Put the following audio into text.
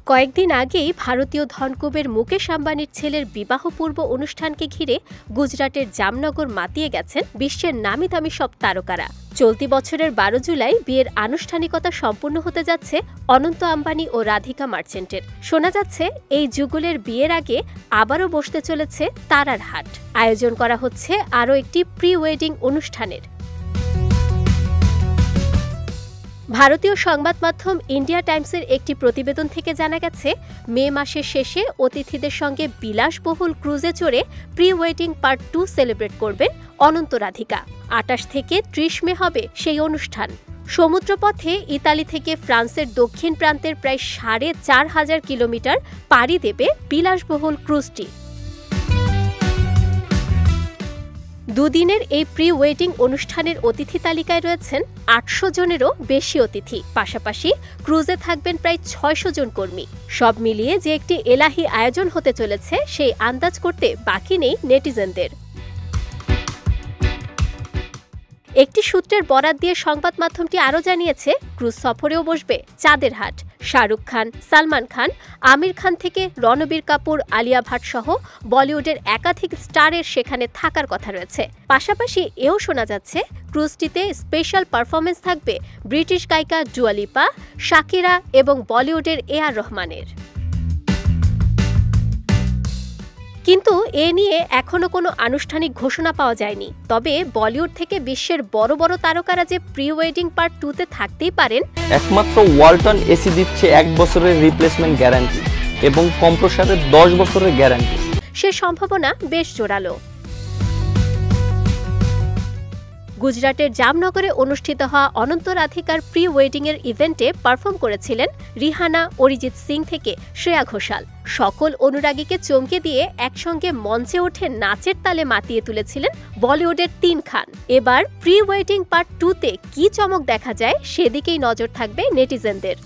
কয়েকদিন আগেই ভারতীয় ধনকুবের মুকেশ আম্বানির ছেলের বিবাহপূর্ব অনুষ্ঠানকে ঘিরে গুজরাটের জামনগর মাতিয়ে গেছেন বিশ্বের নামিদামি সব তারকারা। চলতি বছরের ১২ জুলাই বিয়ের আনুষ্ঠানিকতা সম্পূর্ণ হতে যাচ্ছে অনন্ত আম্বানি ও রাধিকা মার্চেন্টের। শোনা যাচ্ছে এই যুগলের বিয়ের আগে আবারও বসতে চলেছে তারার হাট। আয়োজন করা হচ্ছে আরও একটি প্রি ওয়েডিং অনুষ্ঠানের। ভারতীয় সংবাদ মাধ্যম ইন্ডিয়া টাইমসের একটি প্রতিবেদন থেকে জানা গেছে, মে মাসের শেষে অতিথিদের সঙ্গে বিলাসবহুল ক্রুজে চড়ে প্রি ওয়েডিং পার্ট ২ সেলিব্রেট করবেন অনন্ত রাধিকা। ২৮ থেকে ৩০ মে হবে সেই অনুষ্ঠান। সমুদ্রপথে ইতালি থেকে ফ্রান্সের দক্ষিণ প্রান্তের প্রায় ৪,৫০০ কিলোমিটার পাড়ি দেবে বিলাসবহুল ক্রুজটি। দুদিনের এই প্রি ওয়েডিং অনুষ্ঠানের অতিথি তালিকায় রয়েছেন ৮০০ জনেরও বেশি অতিথি। পাশাপাশি ক্রুজে থাকবেন প্রায় ৬০০ জন কর্মী। সব মিলিয়ে যে একটি এলাহি আয়োজন হতে চলেছে সেই আন্দাজ করতে বাকি নেই নেটিজেনদের। একটি সূত্রের বরাত দিয়ে সংবাদ মাধ্যমটি আরও জানিয়েছে, ক্রুজ সফরেও বসবে চাঁদের হাট। শাহরুখ খান, সালমান খান, আমির খান থেকে রণবীর কাপুর, আলিয়া ভাট সহ বলিউডের একাধিক স্টারের সেখানে থাকার কথা রয়েছে। পাশাপাশি এও শোনা যাচ্ছে, ক্রুজটিতে স্পেশাল পারফরমেন্স থাকবে ব্রিটিশ গায়িকা ডুয়া লিপা, শাকিরা এবং বলিউডের এ.আর রহমানের। কিন্তু এ নিয়ে এখনো কোনো আনুষ্ঠানিক ঘোষণা পাওয়া যায়নি। তবে বলিউড থেকে বিশ্বের বড় বড় তারকারা যে প্রি ওয়েডিং পার্ট 2-তে থাকতেই পারেন। একমাত্র ওয়ালটন এসি দিচ্ছে ১ বছরের রিপ্লেসমেন্ট গ্যারান্টি এবং কম্প্রেসরের ১০ বছরের গ্যারান্টি। সে সম্ভাবনা বেশ জোরালো। গুজরাটের জামনগরে অনুষ্ঠিত হওয়া অনন্ত রাধিকার প্রি ওয়েডিংয়ের ইভেন্টে পারফর্ম করেছিলেন রিহানা, অরিজিৎ সিং থেকে শ্রেয়া ঘোষাল। সকল অনুরাগীকে চমকে দিয়ে একসঙ্গে মঞ্চে উঠে নাচের তালে মাতিয়ে তুলেছিলেন বলিউডের ৩ খান। এবার প্রি ওয়েডিং পার্ট 2-তে কি চমক দেখা যায় সেদিকেই নজর থাকবে নেটিজেনদের।